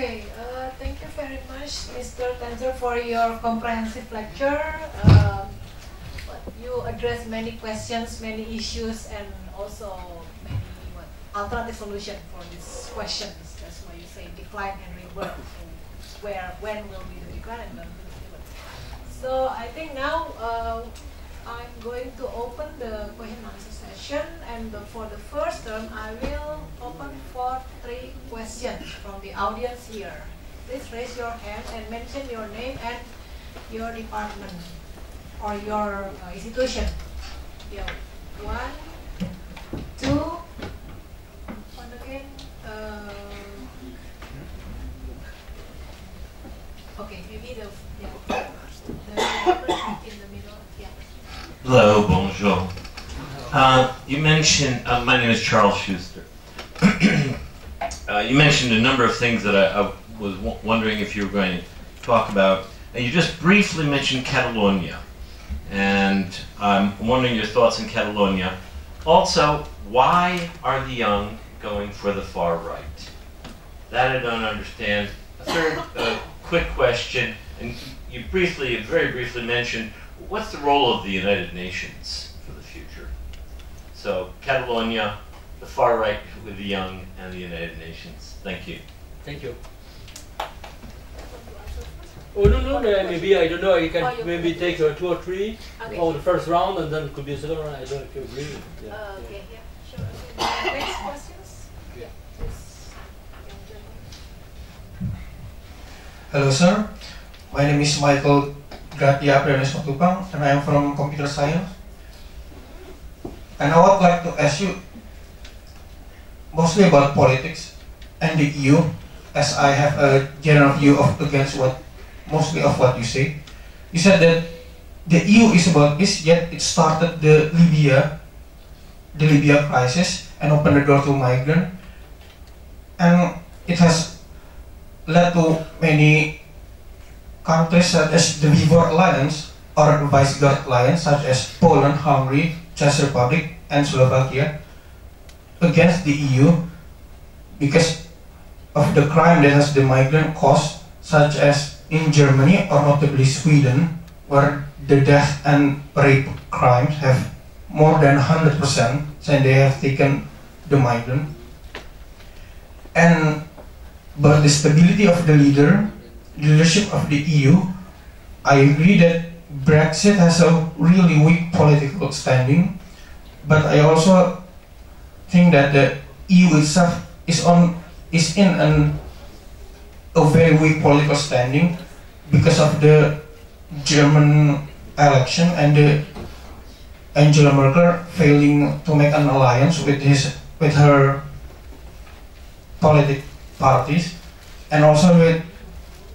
Okay, thank you very much, Mr. Tanzer, for your comprehensive lecture. You address many questions, many issues, and also many alternative solutions for these questions. That's why you say decline and rebirth. When will be the decline and when will be the rebirth? So I think now I'm going to open the question and answer session, and for the first term, I will open for 3 questions from the audience here. Please raise your hand and mention your name and your department or your institution. Yeah. 1, 2, 1 again. Okay, maybe the in the middle. Yeah. Hello, bonjour. You mentioned, my name is Charles Schuster. You mentioned a number of things that I was wondering if you were going to talk about. And you just briefly mentioned Catalonia. And I'm wondering your thoughts on Catalonia. Also, why are the young going for the far right? That I don't understand. A third quick question, and you very briefly mentioned, what's the role of the United Nations for the future? So, Catalonia, the far right with the young, and the United Nations. Thank you. Thank you. Oh, no, maybe, I don't know, you can maybe take 2 or 3 on the first round, and then it could be a second round, I don't know if you agree. Yeah. Okay, yeah, sure. Okay. Next questions? Yeah, please. Hello, sir. My name is Michael Gratia Prianes Matupang, and I am from Computer Science. And I would like to ask you mostly about politics and the EU, as I have a general view against mostly of what you say. You said that the EU is about this, yet it started the Libya crisis and opened the door to migrants, and it has led to many countries such as the Rebirth Alliance or the Visegrad Alliance, such as Poland, Hungary, Czech Republic, and Slovakia, against the EU because of the crime that has the migrant caused, such as in Germany or notably Sweden, where the death and rape crimes have more than 100% since they have taken the migrant. And but the stability of the leadership of the EU, I agree that Brexit has a really weak political standing, but I also think that the EU itself is in a very weak political standing because of the German election and the Angela Merkel failing to make an alliance with her political parties, and also with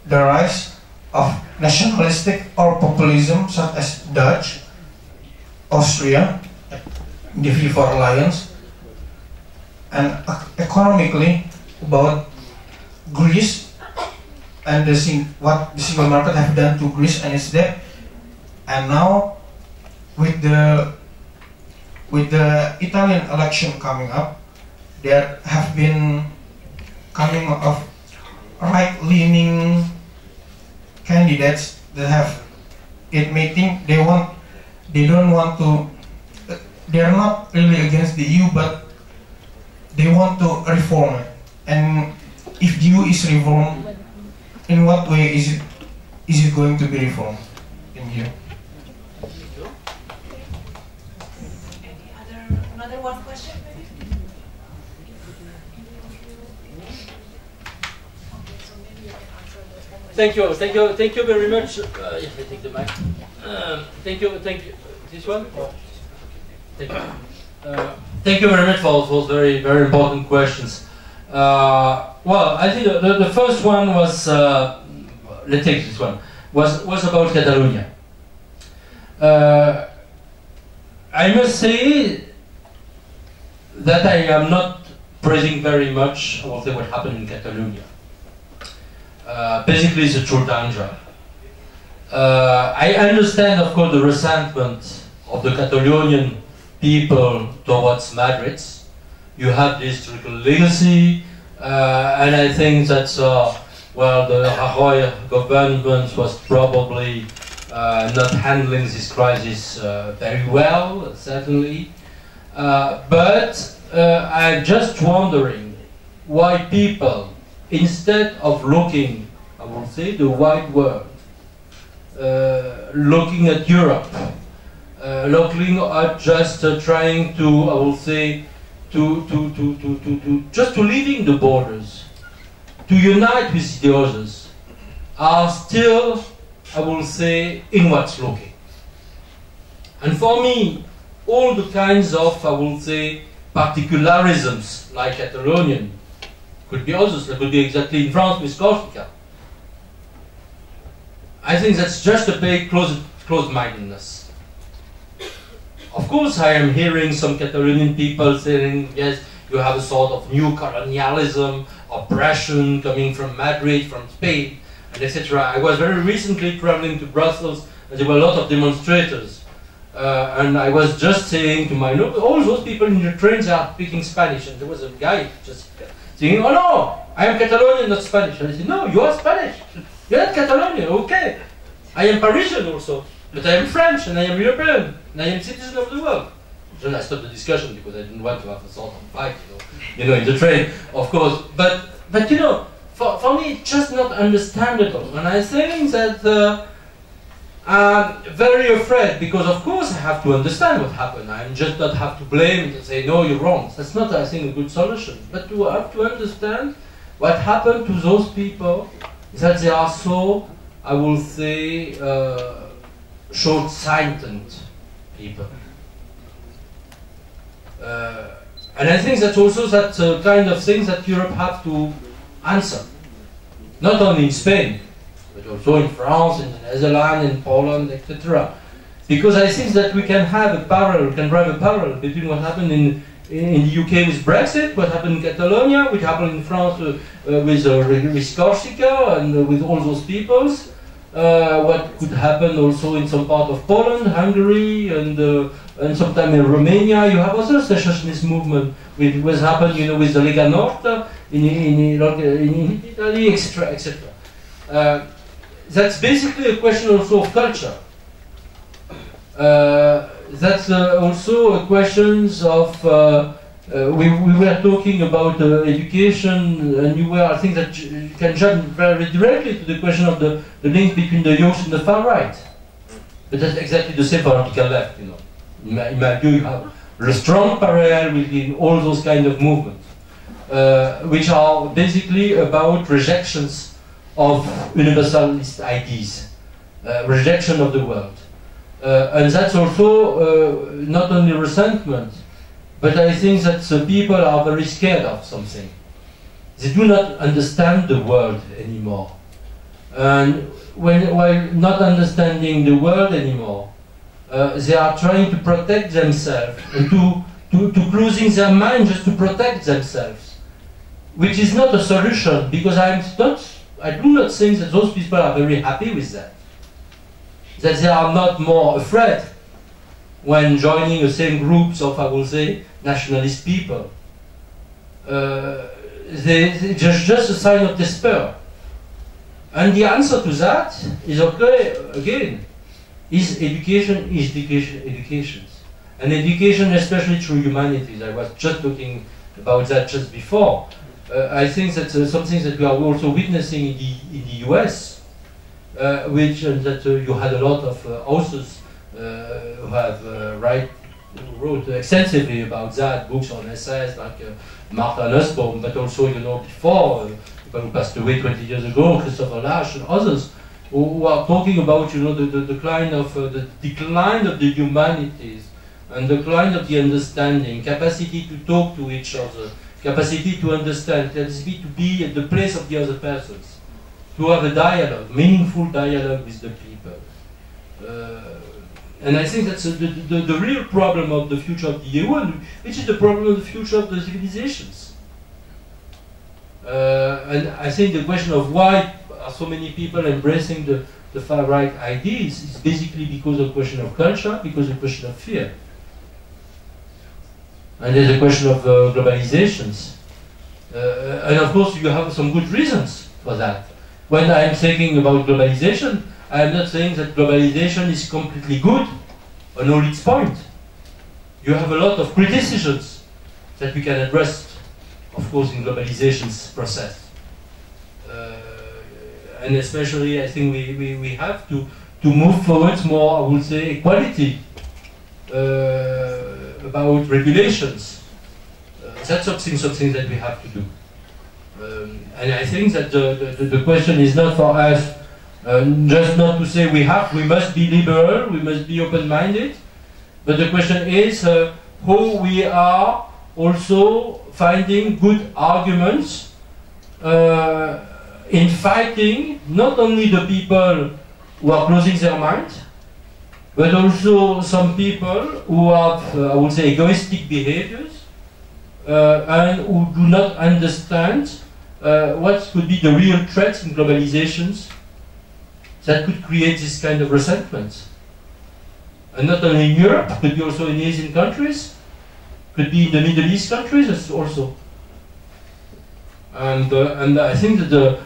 the rise of nationalistic or populism such as Dutch, Austria, the V4 Alliance, and economically about Greece and what the single market have done to Greece and its debt. And now with the Italian election coming up, there have been coming of right-leaning candidates that have it may think they are not really against the EU, but they want to reform it. And if the EU is reformed, in what way is it going to be reformed? Thank you. Another one question, maybe? Thank you very much. Yes, I take the mic. Thank you. This one? Thank you very much for those very important questions. Well, I think the first one was, let's take this one, was about Catalonia. I must say that I am not praising very much what happened in Catalonia. Basically, it's a true danger. I understand, of course, the resentment of the Catalonian people towards Madrid. You have the historical legacy, and I think that well, the Rajoy government was probably not handling this crisis very well, certainly. But I'm just wondering why people, instead of looking, I will say, the wide world, looking at Europe, looking at just trying to, I will say, just to leaving the borders, to unite with the others, are still, I will say, inwards looking. And for me, all the kinds of, I will say, particularisms, like Catalonian, could be others, that could be exactly in France with Corsica. I think that's just a big closed-mindedness. Of course, I am hearing some Catalonian people saying, yes, you have a sort of new colonialism, oppression coming from Madrid, from Spain, and etc. I was very recently traveling to Brussels, and there were a lot of demonstrators. And I was just saying to my local, all those people in the trains are speaking Spanish, and there was a guy just saying, oh no, I am Catalonian, not Spanish. And I said, no, you are Spanish. You're not Catalonian, okay. I am Parisian also, but I am French, and I am European, and I am citizen of the world. Then I stopped the discussion because I didn't want to have a sort of fight, in the train, of course. But you know, for me, it's just not understandable. And I think that I'm very afraid, because of course I have to understand what happened. I just not have to blame and say, no, you're wrong. That's not, I think, a good solution. But to have to understand what happened to those people, that they are so, I will say, short-sighted people. And I think that's also that kind of things that Europe have to answer. Not only in Spain, but also in France, in the Netherlands, in Poland, etc. Because I think that we can have a parallel, we can drive a parallel between what happened in the UK with Brexit, what happened in Catalonia, what happened in France with Corsica and with all those peoples, what could happen also in some part of Poland, Hungary, and sometimes in Romania. You have other secessionist movement with what happened, with the Lega Nord in Italy, etc., etc. That's basically a question also of culture. That's also a question of, we were talking about education, and you were, I think that you can jump very directly to the question of the link between the youth and the far right. But that's exactly the same for radical left, In my view, you have a strong parallel within all those kind of movements, which are basically about rejections of universalist ideas, rejection of the world. And that's also not only resentment, but I think that people are very scared of something. They do not understand the world anymore. And while not understanding the world anymore, they are trying to protect themselves and to closing their mind just to protect themselves, which is not a solution, because I do not think that those people are very happy with that. That they are not more afraid when joining the same groups of, I will say, nationalist people. It's just a sign of despair. And the answer to that is, okay, again, is education, education. And education, especially through humanities. I was just talking about that just before. I think that's something that we are also witnessing in the US, which that you had a lot of authors who have wrote extensively about that, books on essays like Martha Nussbaum, but also, before, people who passed away 20 years ago, Christopher Lasch and others, who are talking about, the decline of the humanities and the decline of the understanding, capacity to talk to each other, capacity to understand, capacity to be at the place of the other persons, to have a dialogue, meaningful dialogue with the people. And I think that's the real problem of the future of the EU, which is the problem of the future of the civilizations. And I think the question of why are so many people embracing the far-right ideas is basically because of the question of culture, because of the question of fear. And there's a question of globalizations. And of course you have some good reasons for that. when I'm thinking about globalization, I'm not saying that globalization is completely good on all its points. You have a lot of criticisms that we can address, of course, in globalization's process. And especially, I think we have to move towards more, I would say, equality about regulations. That's something that we have to do. And I think that the question is not for us just not to say we must be liberal, we must be open-minded, but the question is how we are also finding good arguments in fighting not only the people who are closing their mind, but also some people who have, I would say, egoistic behaviors and who do not understand what could be the real threats in globalizations that could create this kind of resentment. And not only in Europe, could be also in Asian countries, could be in the Middle East countries also. And I think that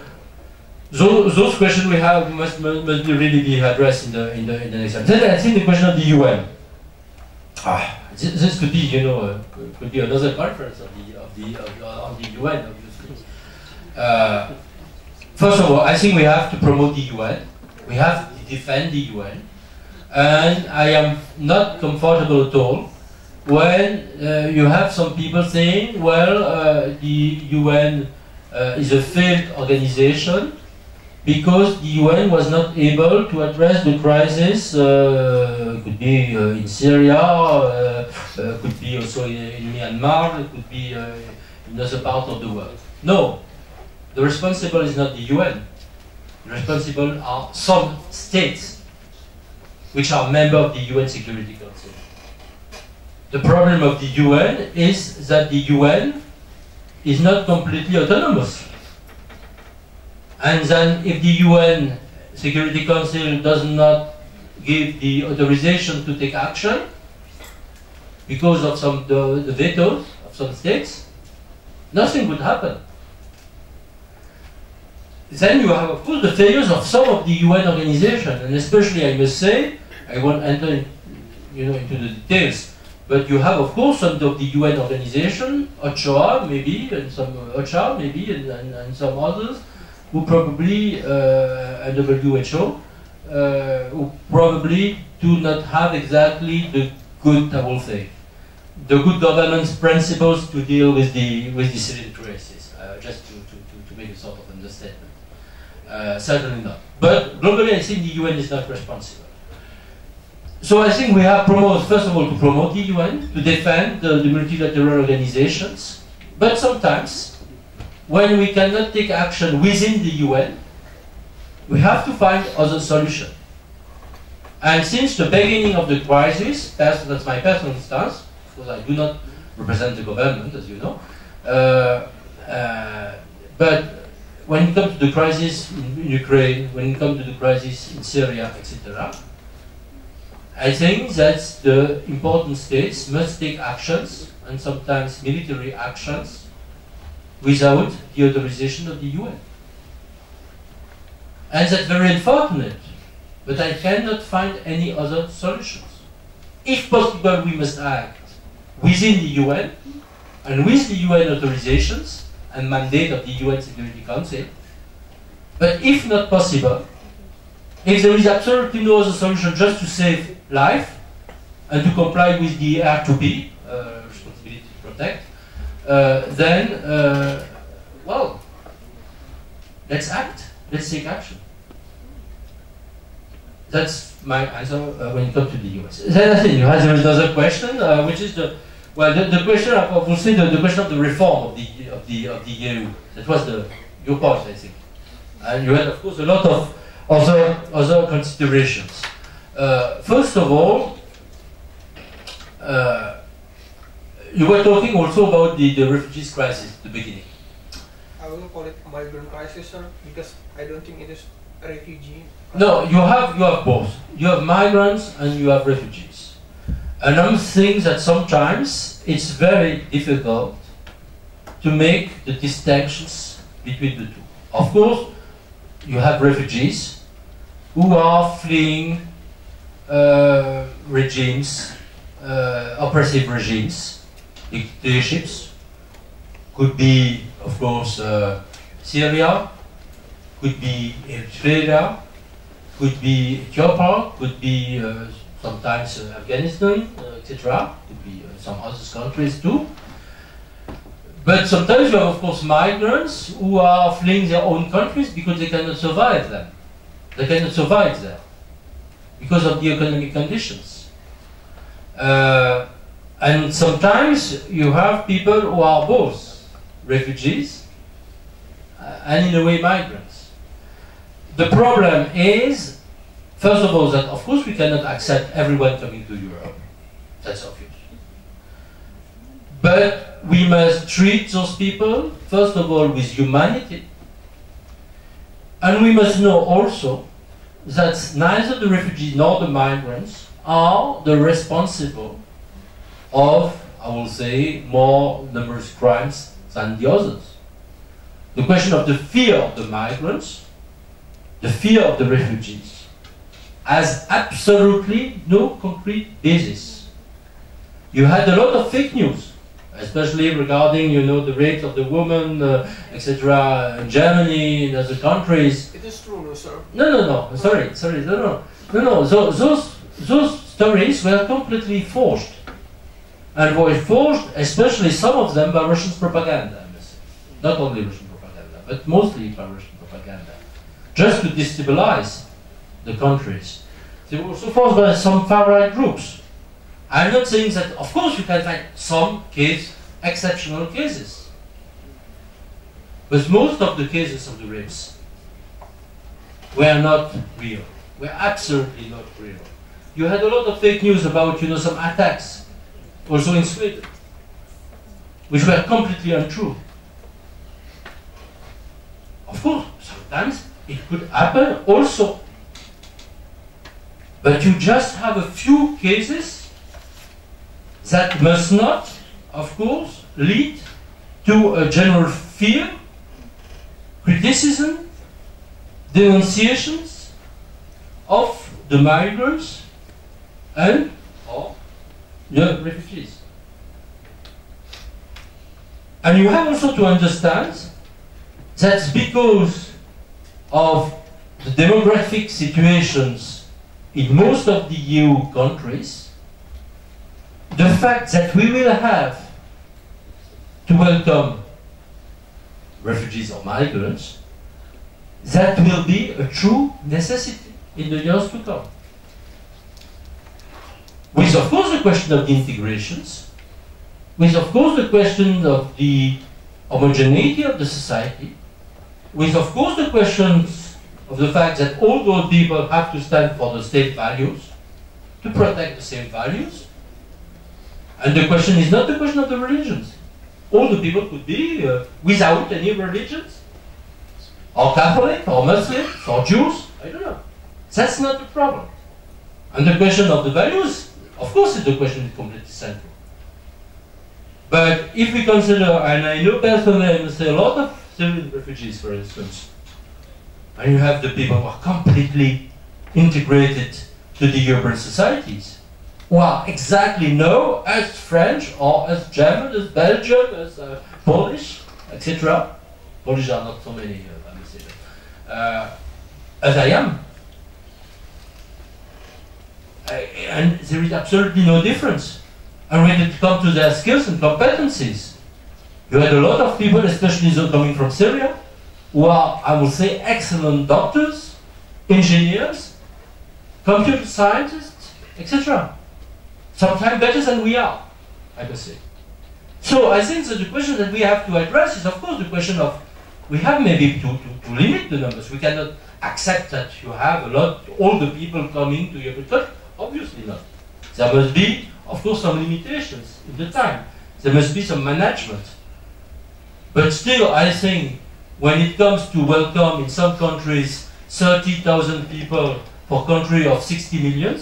those questions we have must really be addressed in the next time. Then I think the question of the UN. This could be, could be another conference of the UN, obviously. First of all, I think we have to promote the UN. We have to defend the UN. And I am not comfortable at all when you have some people saying, well, the UN is a failed organization because the UN was not able to address the crisis, could be in Syria, could be also in Myanmar, it could be in other parts of the world. No, the responsible is not the UN. The responsible are some states which are members of the UN Security Council. The problem of the UN is that the UN is not completely autonomous. And then if the UN Security Council does not give the authorization to take action because of the vetoes of some states, nothing would happen. Then you have, of course, the failures of some of the UN organizations, and especially, I must say, I won't enter into the details, but you have, of course, some of the UN organizations, OCHA maybe, and some OCHA maybe, and some others, who probably, and WHO, who probably do not have exactly the good, I will say, the good governance principles to deal with the Syrian crisis, just to make a sort of understatement. Certainly not. But globally, I think the UN is not responsible. So I think we have first of all, to promote the UN, to defend the multilateral organizations, but sometimes, when we cannot take action within the UN, we have to find other solutions. And since the beginning of the crisis, that's my personal stance, because I do not represent the government, as you know, but when it comes to the crisis in Ukraine, when it comes to the crisis in Syria, etc., I think that the important states must take actions, and sometimes military actions, without the authorization of the UN. And that's very unfortunate, but I cannot find any other solutions. If possible, we must act within the UN, and with the UN authorizations and mandate of the UN Security Council. But if not possible, if there is absolutely no other solution just to save life and to comply with the R2P, responsibility to protect, then, well, let's act, let's take action. That's my answer when it comes to the US. Then I think there is another question, which is the question of, we'll say the question of the reform of the EU. That was your point, I think. And you had, of course, a lot of other considerations. First of all, you were talking also about the refugees crisis at the beginning. I will call it migrant crisis, sir, because I don't think it is a refugee. No, you have both. You have migrants and you have refugees. And I'm saying that sometimes it's very difficult to make the distinctions between the two. Of course, you have refugees who are fleeing regimes, oppressive regimes, dictatorships. Could be, of course, Syria, could be Eritrea, could be Ethiopia, could be sometimes Afghanistan, etc. Could be some other countries too. But sometimes you have, of course, migrants who are fleeing their own countries because they cannot survive them. They cannot survive there because of the economic conditions. And sometimes you have people who are both refugees and in a way migrants. The problem is, first of all, that of course we cannot accept everyone coming to Europe. That's obvious. But we must treat those people, first of all, with humanity. And we must know also that neither the refugees nor the migrants are the responsible of, I will say, more numerous crimes than the others. The question of the fear of the migrants, the fear of the refugees, has absolutely no concrete basis. You had a lot of fake news, especially regarding, you know, the rape of the woman, etc. in Germany, in other countries. It is true, no, sir. No. Sorry. No. Those stories were completely forged, and were forged, especially some of them by Russian propaganda. Not only Russian propaganda, but mostly by Russian propaganda, just to destabilize the countries. They were also forged by some far-right groups. I'm not saying that, of course, you can find some exceptional cases. But most of the cases of the rapes were not real, were absolutely not real. You had a lot of fake news about, you know, some attacks, also in Sweden, which were completely untrue. Of course, sometimes it could happen also. But you just have a few cases that must not, of course, lead to a general fear, criticism, denunciations of the migrants and or the refugees. And you have also to understand that's because of the demographic situations in most of the EU countries, the fact that we will have to welcome refugees or migrants, that will be a true necessity in the years to come. With, of course, the question of the integrations, with, of course, the question of the homogeneity of the society, with, of course, the questions of the fact that all those people have to stand for the state values, to protect the same values. And the question is not the question of the religions. All the people could be without any religions, or Catholic, or Muslims, or Jews, I don't know. That's not the problem. And the question of the values, of course, is the question is completely central. But if we consider, and I know personally, I must say a lot of Syrian refugees, for instance, and you have the people who are completely integrated to the urban societies, who are exactly know as French, or as German, as Belgian, as Polish, etc. Polish are not so many, let me say that. As I am. And there is absolutely no difference. And when it comes to their skills and competencies, you had a lot of people, especially those coming from Syria, who are, I will say, excellent doctors, engineers, computer scientists, etc. Sometimes better than we are, I must say. So I think that the question that we have to address is, of course, the question of, we have maybe to limit the numbers. We cannot accept that you have a lot, all the people coming to your country. Obviously not. There must be, of course, some limitations in the time. There must be some management. But still, I think, when it comes to welcome in some countries 30,000 people for a country of 60 million,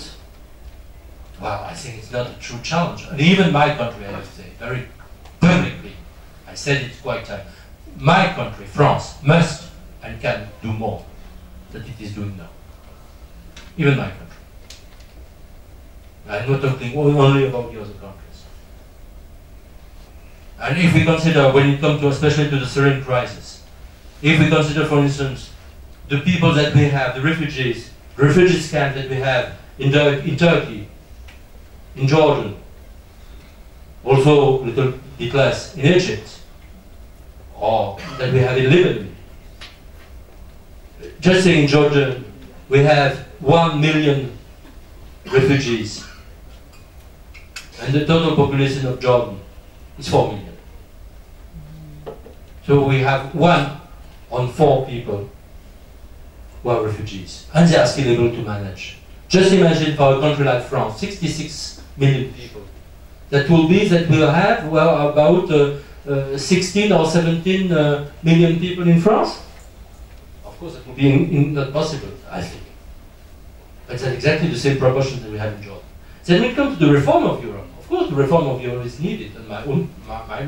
well, I think it's not a true challenge. And even my country, I have to say, very publicly, I said it quite time, my country, France, must and can do more. that it is doing now. Even my country. I'm not talking only about the other countries. And if we consider, when it comes to, especially to the Syrian crisis, if we consider, for instance, the people that we have, the refugees camps that we have in Turkey, in Jordan, also a little bit less in Egypt, or that we have in Lebanon. Just say in Jordan, we have 1 million refugees, and the total population of Jordan is 4 million. So we have 1 on 4 people who are refugees, and they are still able to manage. Just imagine for a country like France, 66 million people. That will be that we'll have, well, about 16 or 17 million people in France. Of course, that would be not possible, I think. But that's exactly the same proportion that we have in Jordan. Then when it comes to the reform of Europe, of course the reform of Europe is needed, and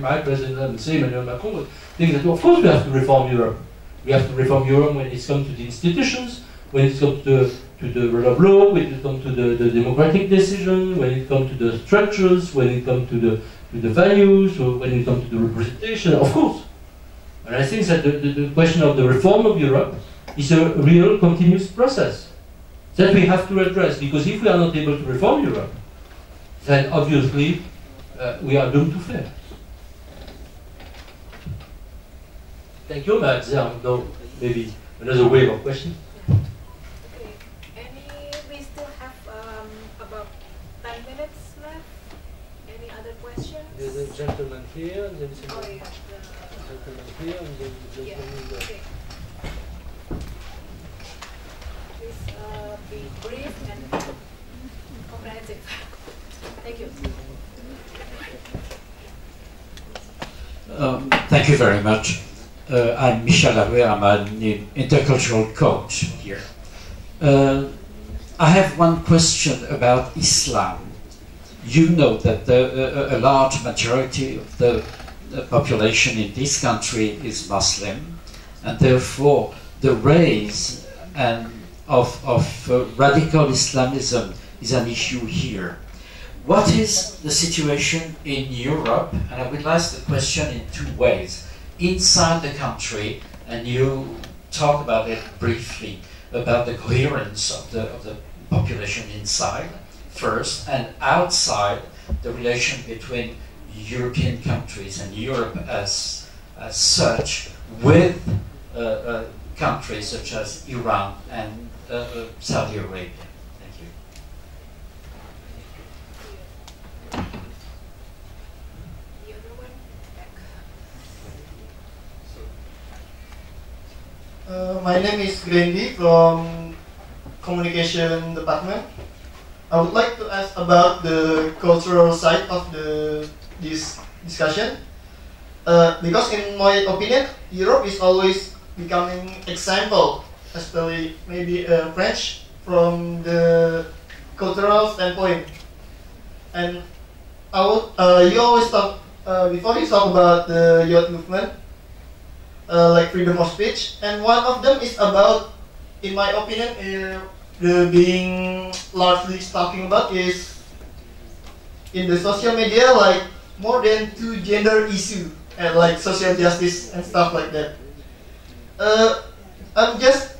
my president and the same Emmanuel Macron would think that of course we have to reform Europe. We have to reform Europe when it comes to the institutions, when it comes to the rule of law, when it comes to the democratic decision, when it comes to the structures, when it comes to the values, or when it comes to the representation, of course. And I think that the question of the reform of Europe is a real continuous process that we have to address, because if we are not able to reform Europe, then obviously we are doomed to fail. Thank you, Matt. No, maybe another wave of questions. Okay. We still have about 10 minutes left. Any other questions? There's a gentleman here, and then Oh, yeah. gentleman here, and then the gentleman there. Okay. Please be brief and comprehensive. Thank you. Thank you very much. I'm Michel Larouet, I'm an intercultural coach here. I have one question about Islam. You know that a large majority of the population in this country is Muslim, and therefore the rise of radical Islamism is an issue here. What is the situation in Europe? And I will ask the question in 2 ways. Inside the country, and you talk about it briefly, about the coherence of the population inside first, and outside, the relation between European countries and Europe as such with countries such as Iran and Saudi Arabia. Thank you. The other one, back. My name is Grandy from Communication Department. I would like to ask about the cultural side of this discussion. Because in my opinion, Europe is always becoming example, especially maybe French from the cultural standpoint. And I would, you always talk, before you talk about the youth movement, like freedom of speech, and one of them is about, in my opinion, the being largely talking about is in the social media, like more than 2 gender issue and like social justice and stuff like that. I'm just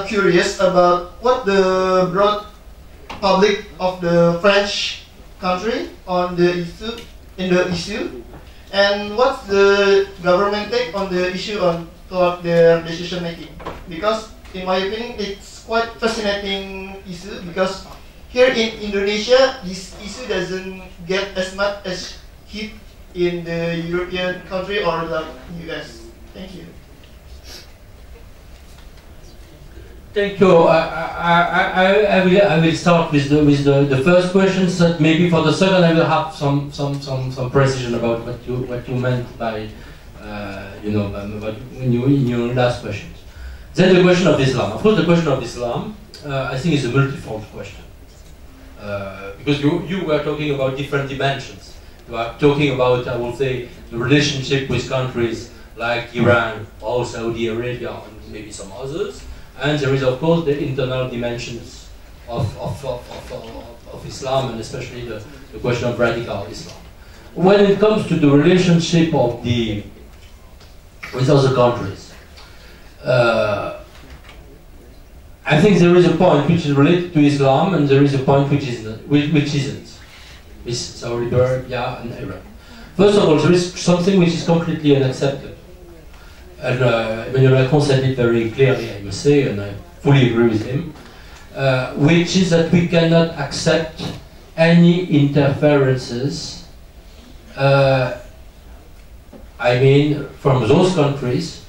curious about what the broad public of the French country on the issue, and what's the government take on the issue on toward their decision making. Because in my opinion, it's quite fascinating issue, because here in Indonesia, this issue doesn't get as much as hit in the European country or like US. Thank you. Thank you. I will start with the first question. So maybe for the second, I will have some precision about what you meant by in your last questions. Then the question of Islam. Of course, the question of Islam, I think, is a multifold question, because you were talking about different dimensions. You are talking about, I would say, the relationship with countries like Iran or Saudi Arabia and maybe some others. And there is, of course, the internal dimensions of Islam, and especially the question of radical Islam. When it comes to the relationship of with other countries, I think there is a point which is related to Islam, and there is a point which isn't, with Saudi Arabia and Iran. First of all, there is something which is completely unacceptable. And Emmanuel Macron said it very clearly, I must say, and I fully agree with him, which is that we cannot accept any interferences, from those countries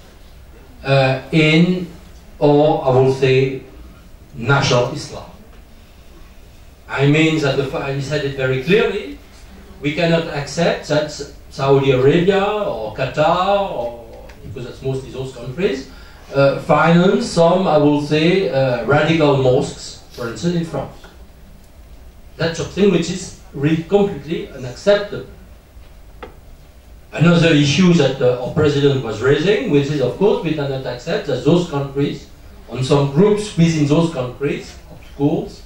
in, or I will say, national Islam. I mean that he said it very clearly. We cannot accept that Saudi Arabia or Qatar, or because that's mostly those countries, finance some, I will say, radical mosques, for instance, in France. That's something which is really completely unacceptable. Another issue that our president was raising, which is, of course, we cannot accept that those countries, on some groups within those countries, schools,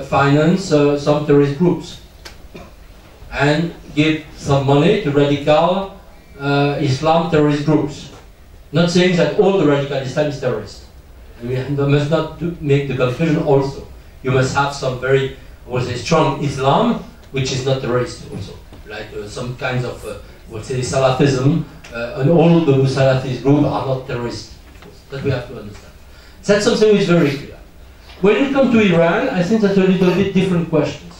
finance some terrorist groups and give some money to radical Islam terrorist groups. Not saying that all the radical Islam is terrorist. And we must not make the confusion also. You must have some very, I would say, strong Islam, which is not terrorist also. Like some kinds of, let's say, Salafism, and all the Salafist groups are not terrorists. That we have to understand. That's something which is very clear. When it comes to Iran, I think that's a little bit different questions.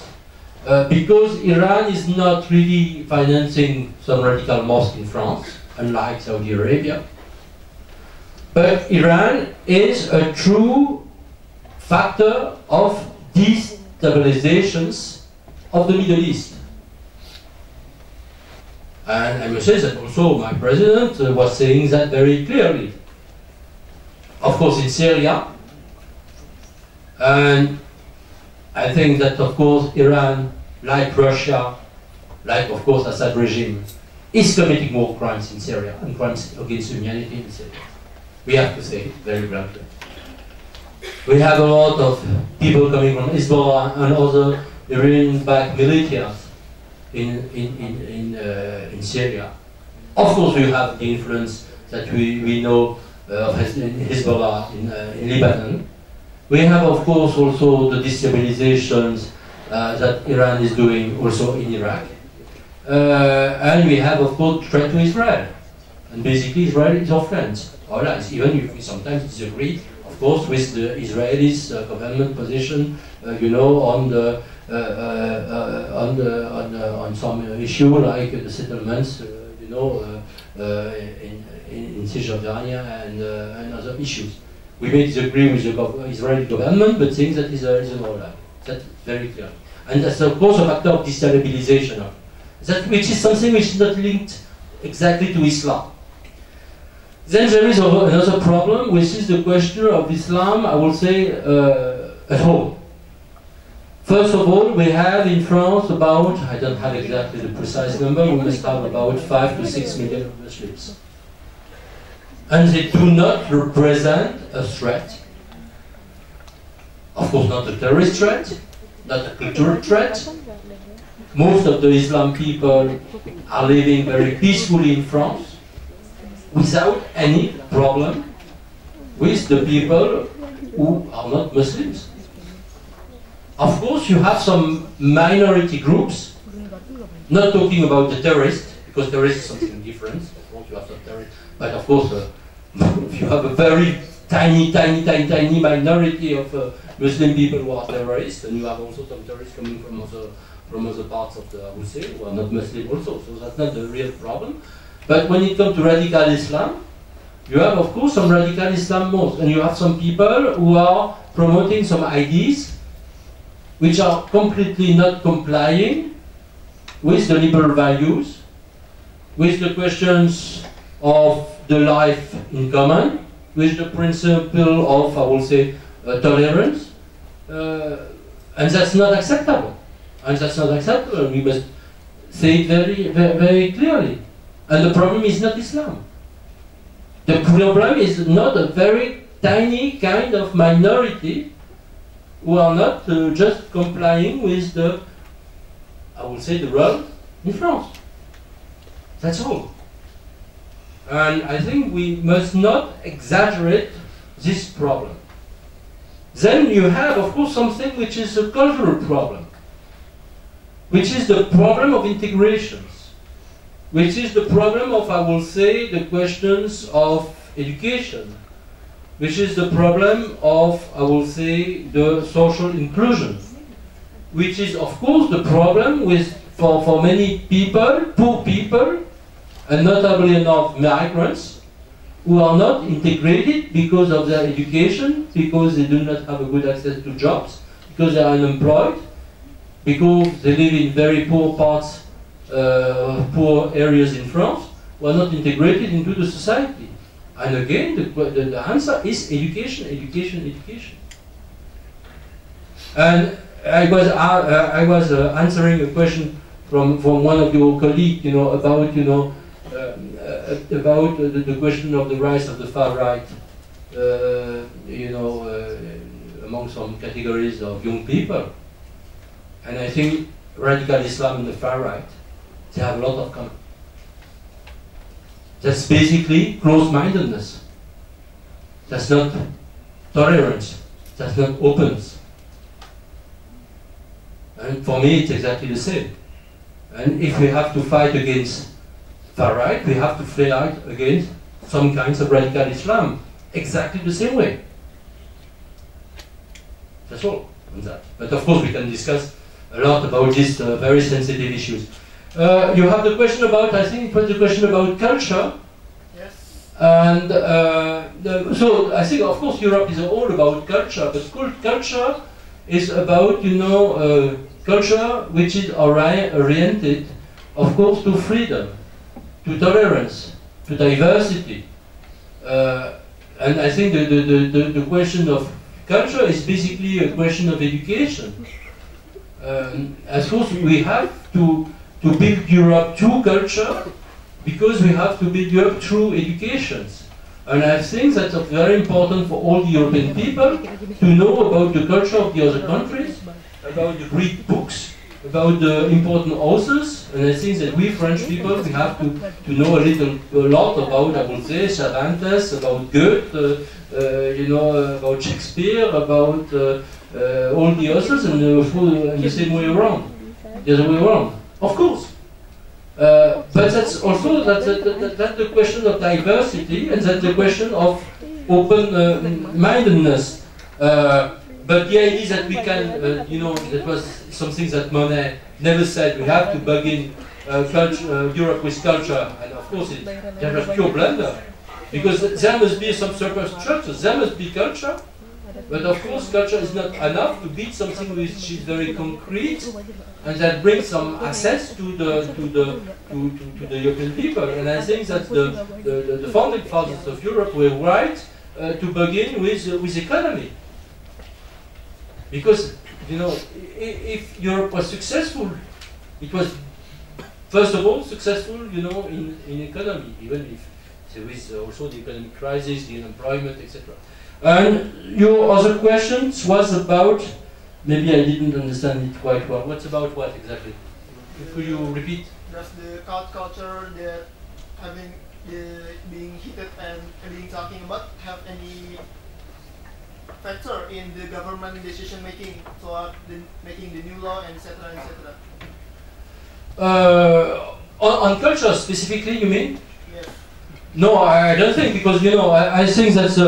Because Iran is not really financing some radical mosque in France, unlike Saudi Arabia. But Iran is a true factor of destabilizations of the Middle East. And I must say that also my president was saying that very clearly. Of course, in Syria, and I think that, of course, Iran, like Russia, like, of course, Assad regime, is committing more crimes in Syria and crimes against humanity in Syria. We have to say it very bluntly. We have a lot of people coming from Hezbollah and other Iranian-backed militias in Syria. Of course, we have the influence that we know of Hezbollah in Lebanon. We have, of course, also the destabilizations that Iran is doing also in Iraq. And we have, of course, threat to Israel. And basically, Israel is our friend. Allies, even if we sometimes disagree, of course, with the Israelis' government position, on some issue like the settlements, in Cisjordania and other issues. We may disagree with the Israeli government, but think that is an ally. That's very clear. And that's, of course, a factor of destabilization, which is something which is not linked exactly to Islam. Then there is another problem, which is the question of Islam, I will say, at home. First of all, we have in France about, I don't have exactly the precise number, we must have about 5 to 6 million Muslims. And they do not represent a threat. Of course, not a terrorist threat, not a cultural threat. Most of the Islam people are living very peacefully in France, without any problem with the people who are not Muslims. Of course, you have some minority groups, not talking about the terrorists, because terrorists is something different. Of course, you have some terrorists, but of course, if you have a very tiny minority of Muslim people who are terrorists, and you have also some terrorists coming from other parts of the, I would say, who are not Muslim also, so that's not the real problem. But when it comes to radical Islam, you have, of course, some radical Islam mosques, and you have some people who are promoting some ideas which are completely not complying with the liberal values, with the questions of the life in common, with the principle of, I will say, tolerance, and that's not acceptable. And that's not acceptable. We must say it very, very, very clearly. And the problem is not Islam. The problem is not a very tiny kind of minority who are not just complying with the, I would say, the rule in France. That's all. And I think we must not exaggerate this problem. Then you have, of course, something which is a cultural problem, which is the problem of integrations, which is the problem of, I will say, the questions of education, which is the problem of, I will say, the social inclusion, which is, of course, the problem with, for many people, poor people, and notably enough migrants, who are not integrated because of their education, because they do not have a good access to jobs, because they are unemployed, because they live in very poor parts, poor areas in France, who are not integrated into the society. And again, the answer is education, education, education. And I was answering a question from one of your colleagues, about about the question of the rise of the far right, among some categories of young people. And I think radical Islam and the far right, they have a lot of common. That's basically closed-mindedness. That's not tolerance. That's not openness. And for me, it's exactly the same. And if we have to fight against far right, we have to fight against some kinds of radical Islam, exactly the same way. That's all on that. But of course, we can discuss a lot about these very sensitive issues. You have the question about, I think it was the question about culture. Yes. And so I think, of course, Europe is all about culture, but culture is about, culture which is oriented, of course, to freedom, to tolerance, to diversity. And I think the question of culture is basically a question of education. Of course, we have to build Europe through culture, because we have to build Europe through education. And I think that's very important for all the European people to know about the culture of the other countries, about the Greek books, about the important authors. And I think that we French people, we have to know a lot about, I would say, Cervantes, about Goethe, about Shakespeare, about all the authors, and the same way around, the other way around. Of course. But that's also that's the question of diversity, and that's the question of open-mindedness. But the idea that we can, that was something that Monet never said. We have to begin Europe with culture, and of course there was pure blunder, because there must be some superstructures. There must be culture. But of course, culture is not enough to beat something which is very concrete and that brings some access to the European people. And I think that the founding fathers of Europe were right to begin with economy, because if Europe was successful, it was first of all successful, in economy, even if there is also the economic crisis, the unemployment, etc. And your other questions was about, maybe I didn't understand it quite well. What's about what exactly? Could you repeat? Does the culture that being heated and being talking about have any factor in the government decision making toward making the new law, etc., etc.? On culture specifically, you mean? Yes. No, I don't think, because I think that's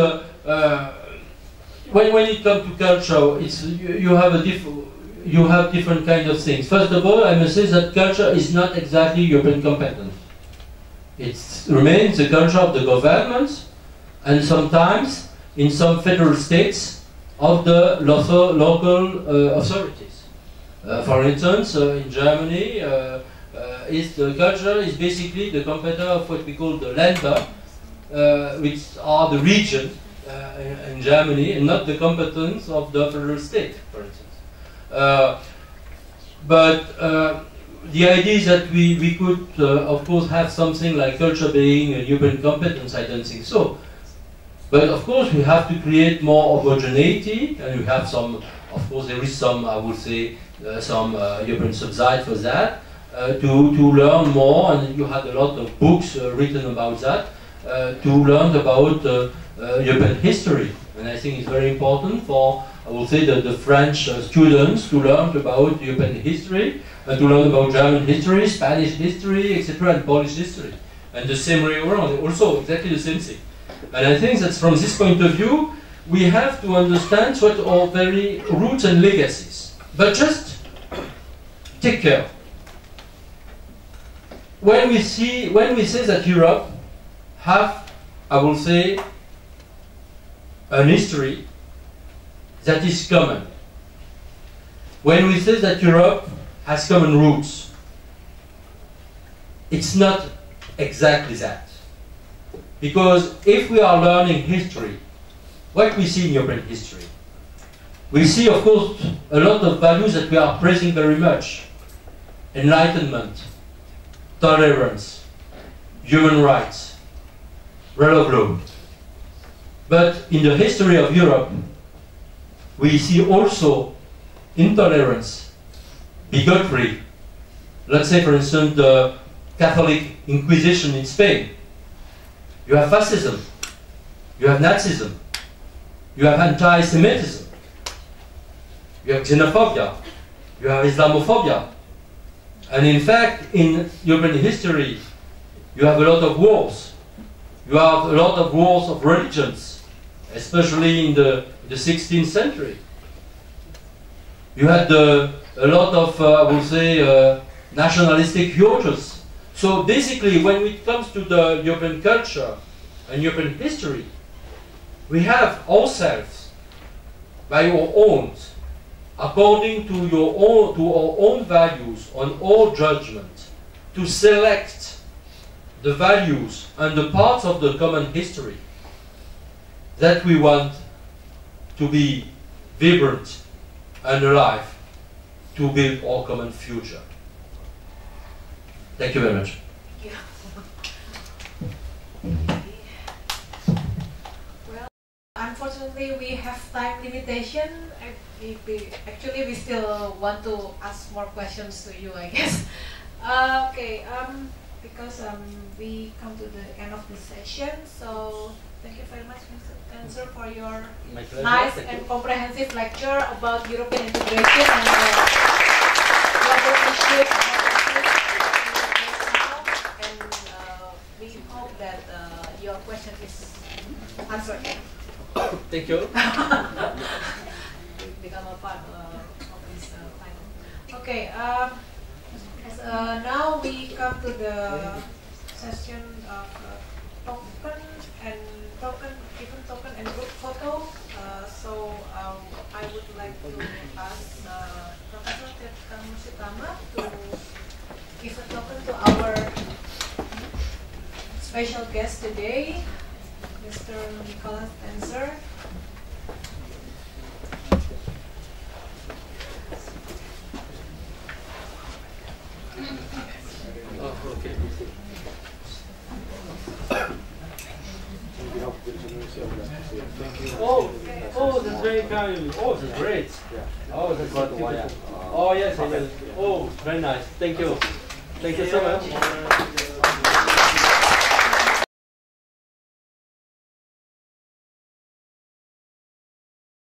when it comes to culture, you have different kind of things. First of all, I must say that culture is not exactly European competence. It remains the culture of the governments, and sometimes in some federal states of the local authorities. For instance, in Germany, the culture is basically the competence of what we call the Länder, which are the region in Germany, and not the competence of the federal state, for instance. But the idea is that we could, of course, have something like culture being a European competence. I don't think so. But of course, we have to create more homogeneity, and we have some. Of course, there is some, I would say, some European subside for that to learn more, and you had a lot of books written about that to learn about European history, and I think it's very important for, I would say, the French students to learn about European history and to learn about German history, Spanish history, etc., and Polish history, and the same way around, also exactly the same thing. And I think that from this point of view, we have to understand what are very roots and legacies. But just take care. When we say that Europe have, I will say, an history that is common. When we say that Europe has common roots, it's not exactly that. Because if we are learning history, what we see in European history, we see, of course, a lot of values that we are praising very much. Enlightenment, tolerance, human rights, rule of law. But in the history of Europe, we see also intolerance, bigotry. Let's say, for instance, the Catholic Inquisition in Spain. You have fascism, you have Nazism, you have anti-Semitism, you have xenophobia, you have Islamophobia. And in fact, in European history, you have a lot of wars. You have a lot of wars of religions, especially in the 16th century. You had a lot of, I would say, nationalistic urges. So basically, when it comes to the European culture and European history, we have ourselves, by our own, according to our own values, on our judgment, to select the values and the parts of the common history that we want to be vibrant and alive to build our common future. Thank you very much. Thank you. Well, unfortunately, we have time limitation. Actually, we still want to ask more questions to you, I guess. Okay, because we come to the end of the session, so thank you very much, Mr. Tenzer, for your nice and comprehensive lecture about European integration and global issues. We hope that your question is answered. Thank you. Become a part of this panel. Okay, now we come to the session of even token and group photo. So I would like to ask Professor Tirta Musitama to give a token to our special guest today, Mr. Nicholas Tenzer. Oh, okay. Oh, that's very kind. Oh, that's great. Oh, that's beautiful. Oh, yes, I know. Oh, very nice. Thank you. Thank you so much.